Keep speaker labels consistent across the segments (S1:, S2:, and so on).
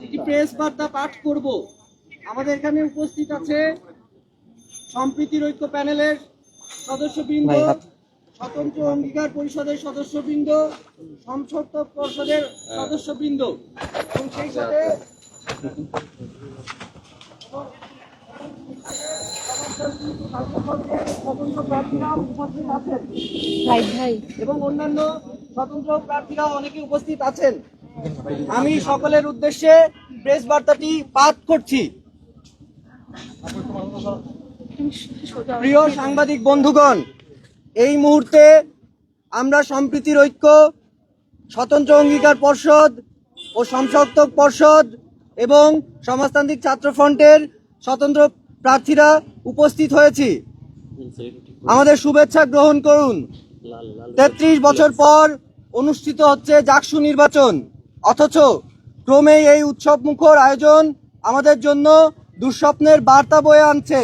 S1: একটি প্রেস বার্তা পাঠ করব। আমাদের এখানে উপস্থিত আছে সম্প্রীতির ঐক্য প্যানেলের সদস্যবৃন্দ, স্বতন্ত্র অঙ্গীকার পরিষদের সদস্যবৃন্দ, সংসদ পরিষদের সদস্যবৃন্দ এবং সেই সাথে স্বতন্ত্র প্রার্থীরা উপস্থিত আছেন এবং অন্যান্য স্বতন্ত্র প্রার্থীরা অনেকে উপস্থিত আছেন। আমি সকলের উদ্দেশ্যে প্রেস বার্তাটি পাঠ করছি। প্রিয় সাংবাদিক বন্ধুগণ, এই মুহূর্তে আমরা সম্প্রীতির ঐক্য, স্বতন্ত্র অঙ্গীকার পর্ষদ ও সংসদ পর্ষদ এবং সমাজতান্ত্রিক ছাত্র ফ্রন্টের স্বতন্ত্র প্রার্থীরা উপস্থিত হয়েছি। আমাদের শুভেচ্ছা গ্রহণ করুন। ৩৩ বছর পর অনুষ্ঠিত হচ্ছে জাকসু নির্বাচন, অথচ ক্রমেই এই উৎসব মুখর আয়োজন আমাদের জন্য দুঃস্বপ্নের বার্তা বয়ে আনছে।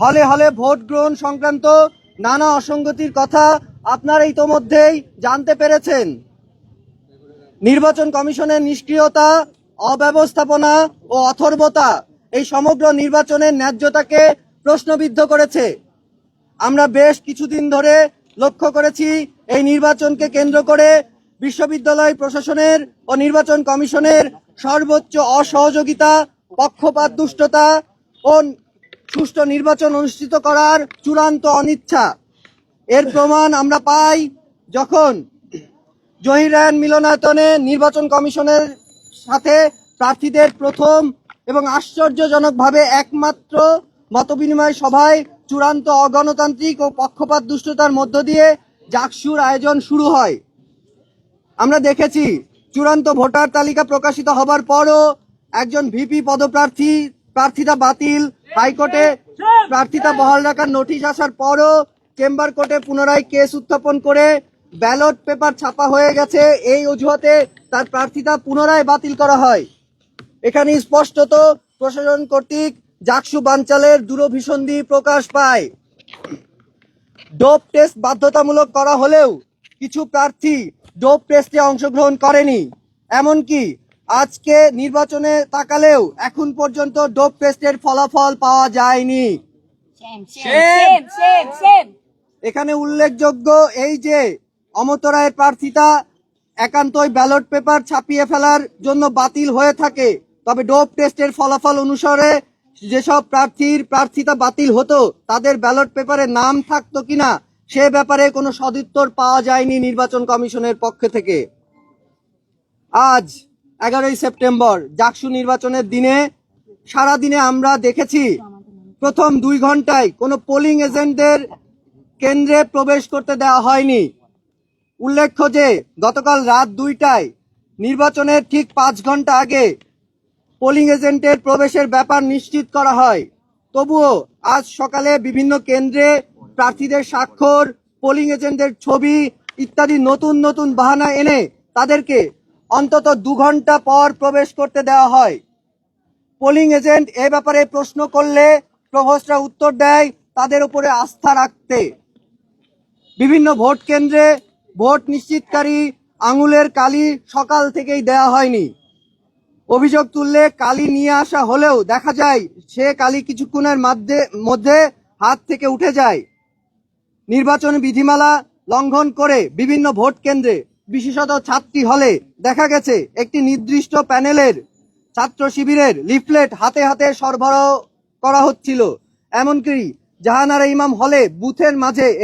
S1: হলে হলে ভোট গ্রহণ সংক্রান্ত নানা অসঙ্গতির কথা আপনারা ইতোমধ্যেই জানতে পেরেছেন। নির্বাচন কমিশনের নিষ্ক্রিয়তা, অব্যবস্থাপনা ও অথর্বতা এই সমগ্র নির্বাচনের ন্যায্যতাকে প্রশ্নবিদ্ধ করেছে। আমরা বেশ কিছুদিন ধরে লক্ষ্য করেছি এই নির্বাচনকে কেন্দ্র করে বিশ্ববিদ্যালয় প্রশাসনের ও নির্বাচন কমিশনের সর্বোচ্চ অসহযোগিতা, পক্ষপাত দুষ্টতা ও সুষ্ঠু নির্বাচন অনুষ্ঠিত করার চূড়ান্ত অনিচ্ছা। এর প্রমাণ আমরা পাই যখন জহিরায়ন মিলনায়তনে নির্বাচন কমিশনের সাথে প্রার্থীদের প্রথম এবং আশ্চর্যজনকভাবে একমাত্র মতবিনিময় সভায় চূড়ান্ত অগণতান্ত্রিক ও পক্ষপাত দুষ্টতার মধ্য দিয়ে জাকসুর আয়োজন শুরু হয়। আমরা দেখেছি চূড়ান্ত ভোটার তালিকা প্রকাশিত হবার পরও একজন ভিপি প্রার্থিতা বাতিল, হাইকোর্টে প্রার্থিতা বহাল রাখার নোটিশ আসার পরও চেম্বার কোর্টে পুনরায় কেস উত্থাপন করে ব্যালট পেপার ছাপা হয়ে গেছে এই অজুহাতে তার প্রার্থিতা পুনরায় বাতিল করা হয়। এখানে স্পষ্টত প্রশাসন কর্তৃক জাকসু বানচালের দূরভিসন্ধি প্রকাশ পায়। ডোপ টেস্ট বাধ্যতামূলক করা হলেও কিছু প্রার্থী ডোপ টেস্টে অংশগ্রহণ করেনি। এমনকি আজকে নির্বাচনে তাকালেও এখন পর্যন্ত ডোপ টেস্টের ফলাফল পাওয়া যায়নি। এখানে উল্লেখযোগ্য এই যে অমত রায়ের প্রার্থিতা একান্তই ব্যালট পেপার ছাপিয়ে ফেলার জন্য বাতিল হয়ে থাকে, তবে ডোপ টেস্টের ফলাফল অনুসারে যেসব প্রার্থীর প্রার্থিতা বাতিল হতো তাদের ব্যালট পেপারে নাম থাকতো কিনা সে ব্যাপারে কোনো সদুত্তর পাওয়া যায়নি নির্বাচন কমিশনের পক্ষ থেকে। আজ 11ই সেপ্টেম্বর জাকসু নির্বাচনের দিনে সারাদিনে আমরা দেখেছি প্রথম 2 ঘন্টায় কোনো পোলিং এজেন্টদের কেন্দ্রে প্রবেশ করতে দেওয়া হয়নি। উল্লেখ্য যে গতকাল রাত 2টায় নির্বাচনের ঠিক 5 ঘন্টা আগে পোলিং এজেন্টের প্রবেশের ব্যাপার নিশ্চিত করা হয়। তবুও আজ সকালে বিভিন্ন কেন্দ্রে প্রার্থীদের স্বাক্ষর, পোলিং এজেন্টদের ছবি ইত্যাদি নতুন নতুন বাহানা এনে তাদেরকে অন্তত 2 ঘন্টা পর প্রবেশ করতে দেওয়া হয়। পোলিং এজেন্ট এ ব্যাপারে প্রশ্ন করলে প্রভোস্টরা উত্তর দেয় তাদের উপরে আস্থা রাখতে। বিভিন্ন ভোট কেন্দ্রে ভোট নিশ্চিতকারী আঙুলের কালি সকাল থেকেই দেওয়া হয়নি। অভিযোগ তুললে কালি নিয়ে আসা হলেও দেখা যায় সে কালি কিছুক্ষণের মধ্যে হাত থেকে উঠে যায়। নির্বাচন বিধিমালা লঙ্ঘন করে বিভিন্ন ভোট কেন্দ্রে, বিশেষত ছাত্রী হলে দেখা গেছে একটি নির্দিষ্ট প্যানেলের ছাত্র শিবিরের লিফলেট হাতে হাতে সরবরাহ করা হচ্ছিল। এমনকি জাহানারা ইমাম হলে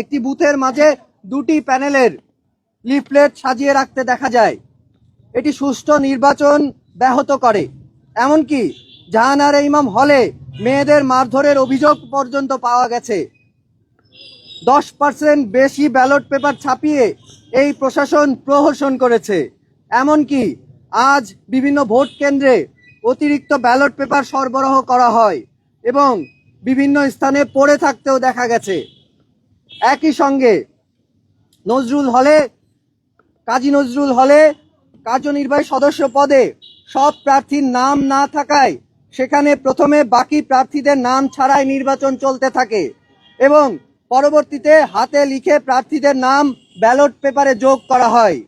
S1: একটি বুথের মাঝে 2টি প্যানেলের লিফলেট সাজিয়ে রাখতে দেখা যায়। এটি সুষ্ঠু নির্বাচন ব্যাহত করে। এমনকি জাহানারা ইমাম হলে মেয়েদের মারধরের অভিযোগ পর্যন্ত পাওয়া গেছে। 10% বেশি ব্যালট পেপার ছাপিয়ে এই প্রশাসন প্রহসন করেছে। এমনকি আজ বিভিন্ন ভোট কেন্দ্রে অতিরিক্ত ব্যালট পেপার সরবরাহ করা হয় এবং বিভিন্ন স্থানে পড়ে থাকতেও দেখা গেছে। একই সঙ্গে কাজী নজরুল হলে কার্যনির্বাহী সদস্য পদে সব প্রার্থীর নাম না থাকায় সেখানে প্রথমে বাকি প্রার্থীদের নাম ছাড়াই নির্বাচন চলতে থাকে এবং পরবর্তীতে হাতে লিখে প্রার্থীদের নাম ব্যালট পেপারে যোগ করা হয়।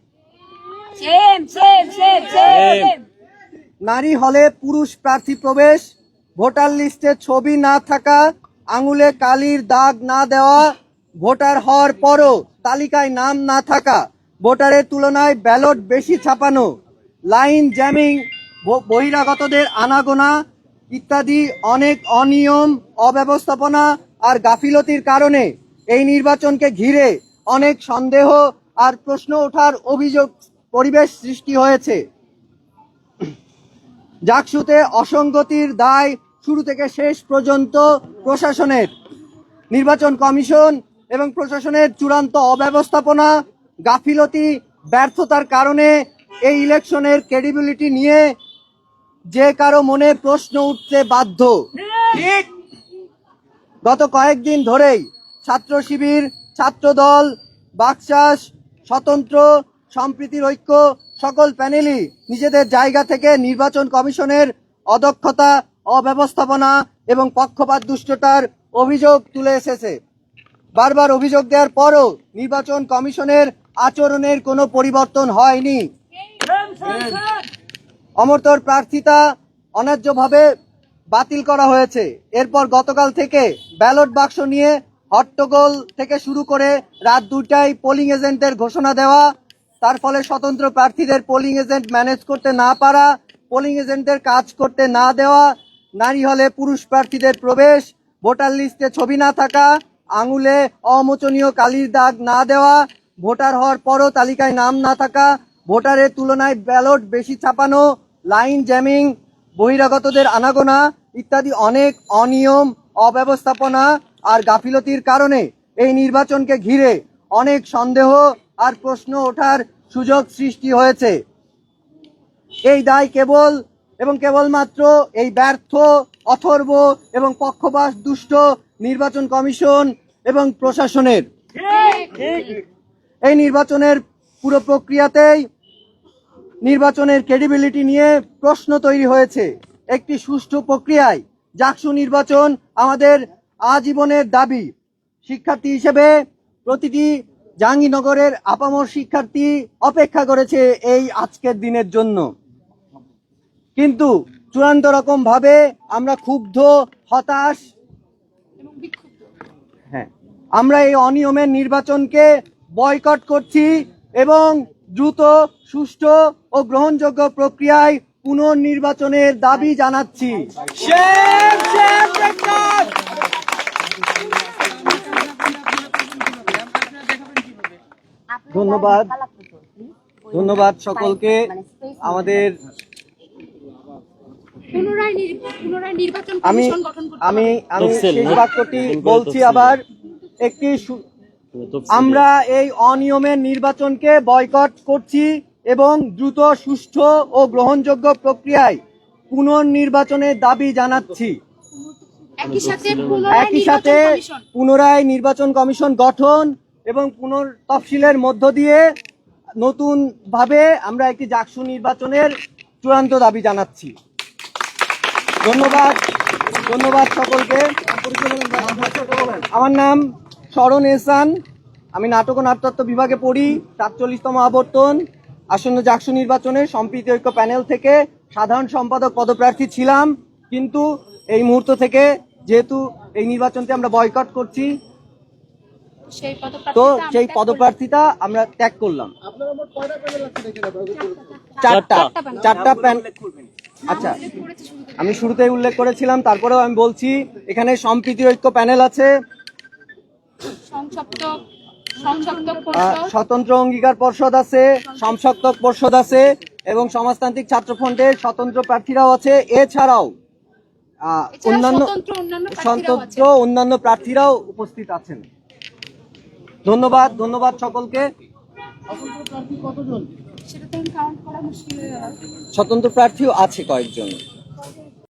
S1: নারী হলে পুরুষ প্রার্থী প্রবেশ, ভোটার লিস্টে ছবি না থাকা, আঙুলে কালির দাগ না দেওয়া, ভোটার হওয়ার পরও তালিকায় নাম না থাকা, ভোটারের তুলনায় ব্যালট বেশি ছাপানো, লাইন জ্যামিং, বহিরাগতদের আনাগোনা ইত্যাদি অনেক অনিয়ম, অব্যবস্থাপনা আর গাফিলতির কারণে এই নির্বাচনকে ঘিরে অনেক সন্দেহ আর প্রশ্ন ওঠার অভিযোগ পরিবেশ সৃষ্টি হয়েছে। জাকসুতে অসঙ্গতির দায় শুরু থেকে শেষ পর্যন্ত প্রশাসনের, নির্বাচন কমিশন এবং প্রশাসনের চূড়ান্ত অব্যবস্থাপনা, গাফিলতি, ব্যর্থতার কারণে এই ইলেকশনের ক্রেডিবিলিটি নিয়ে যে কারো মনে প্রশ্ন উঠতে বাধ্য। গত কয়েকদিন ধরেই ছাত্র শিবির, ছাত্রদল, বাকশাস, স্বতন্ত্র, সম্প্রীতির ঐক্য সকল প্যানেলই নিজেদের জায়গা থেকে নির্বাচন কমিশনের অদক্ষতা, অব্যবস্থাপনা এবং পক্ষপাত দুষ্টতার অভিযোগ তুলে এসেছে। বারবার অভিযোগ দেওয়ার পরও নির্বাচন কমিশনের আচরণের কোনো পরিবর্তন হয়নি। অমর্ত্যর প্রার্থিতা অন্যায্যভাবে বাতিল করা হয়েছে। এরপর গতকাল থেকে ব্যালট বাক্স নিয়ে হট্টগোল থেকে শুরু করে রাত 2টায় পোলিং এজেন্টের ঘোষণা দেওয়া, তার ফলে স্বতন্ত্র প্রার্থীদের পোলিং এজেন্ট ম্যানেজ করতে না পারা, পোলিং এজেন্টের কাজ করতে না দেওয়া, নারী হলে পুরুষ প্রার্থীদের প্রবেশ, ভোটার লিস্টে ছবি না থাকা, আঙুলে অমোচনীয় কালির দাগ না দেওয়া, ভোটার হওয়ার পরও তালিকায় নাম না থাকা, ভোটারের তুলনায় ব্যালট বেশি ছাপানো, লাইন জ্যামিং, বহিরাগতদের আনাগোনা ইত্যাদি অনেক অনিয়ম, অব্যবস্থাপনা আর গাফিলতির কারণে এই নির্বাচনকে ঘিরে অনেক সন্দেহ আর প্রশ্ন ওঠার সুযোগ সৃষ্টি হয়েছে। এই দায় কেবলমাত্র এই ব্যর্থ, অথর্ব এবং পক্ষপাত দুষ্ট নির্বাচন কমিশন এবং প্রশাসনের। এই নির্বাচনের পুরো প্রক্রিয়াতেই নির্বাচনের ক্রেডিবিলিটি নিয়ে প্রশ্ন তৈরি হয়েছে। একটি সুষ্ঠু প্রক্রিয়ায় জাকসু নির্বাচন আমাদের আজীবনের দাবি। শিক্ষার্থী হিসেবে প্রতিটি জাহাঙ্গীরনগরের আপামর শিক্ষার্থী অপেক্ষা করেছে এই আজকের দিনের জন্য, কিন্তু চূড়ান্ত রকম ভাবে আমরা ক্ষুব্ধ, হতাশ। আমরা এই অনিয়মের নির্বাচনকে বয়কট করছি এবং দ্রুত, সুষ্ঠু ও গ্রহণযোগ্য প্রক্রিয়ায় পুনর্নির্বাচনের দাবি জানাচ্ছি। ধন্যবাদ সকলকে। আমাদের আমি শেষ বাক্যটি বলছি আবার। আমরা এই অনিয়মের নির্বাচনকে বয়কট করছি এবং দ্রুত, সুষ্ঠু ও গ্রহণযোগ্য প্রক্রিয়ায় পুনর্নির্বাচনের দাবি জানাচ্ছি। একই সাথে পুনরায় নির্বাচন কমিশন গঠন এবং পুনর্তফসিলের মধ্য দিয়ে নতুন ভাবে আমরা একটি জাকসু নির্বাচনের চূড়ান্ত দাবি জানাচ্ছি। ধন্যবাদ সকলকে। আমার নাম শরণ এহসান, আমি নাটক ও নাট্যতত্ত্ব বিভাগে পড়ি। ৪৭তম আবর্তন আসন্ন জাকসু নির্বাচনে সম্প্রীতি ঐক্য প্যানেল থেকে সাধারণ সম্পাদক পদপ্রার্থী ছিলাম, কিন্তু এই মুহূর্ত থেকে যেহেতু এই নির্বাচনটি আমরা বয়কট করছি, তো সেই পদপ্রার্থীতা আমরা ত্যাগ করলাম। চারটা প্যানেল। আচ্ছা, আমি শুরুতেই উল্লেখ করেছিলাম, তারপরেও আমি বলছি, এখানে সম্প্রীতি ঐক্য প্যানেল আছে, স্বতন্ত্র অঙ্গীকার পর্ষদ আছে, সমসপ্তক পর্ষদ আছে এবং সমাজতান্ত্রিক ছাত্র ফ্রন্টের স্বতন্ত্র প্রার্থীরাও আছে। এছাড়াও অন্যান্য প্রার্থীরাও উপস্থিত আছেন। ধন্যবাদ সকলকে। স্বতন্ত্র প্রার্থীও আছে কয়েকজন।